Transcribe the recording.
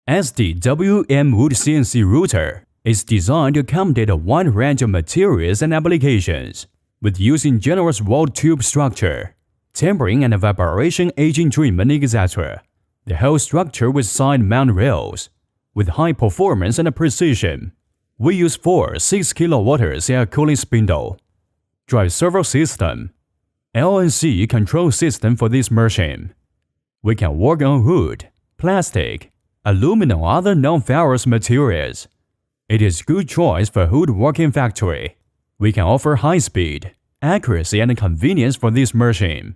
SDWM wood CNC router is designed to accommodate a wide range of materials and applications, with using generous walled tube structure, tempering and evaporation aging treatment, etc. The whole structure with side mount rails, with high performance and precision. We use 4 6 kW air cooling spindle, drive servo system, LNC control system for this machine. We can work on wood, plastic, aluminum or other non-ferrous materials. It is good choice for woodworking factory. We can offer high speed, accuracy and convenience for this machine.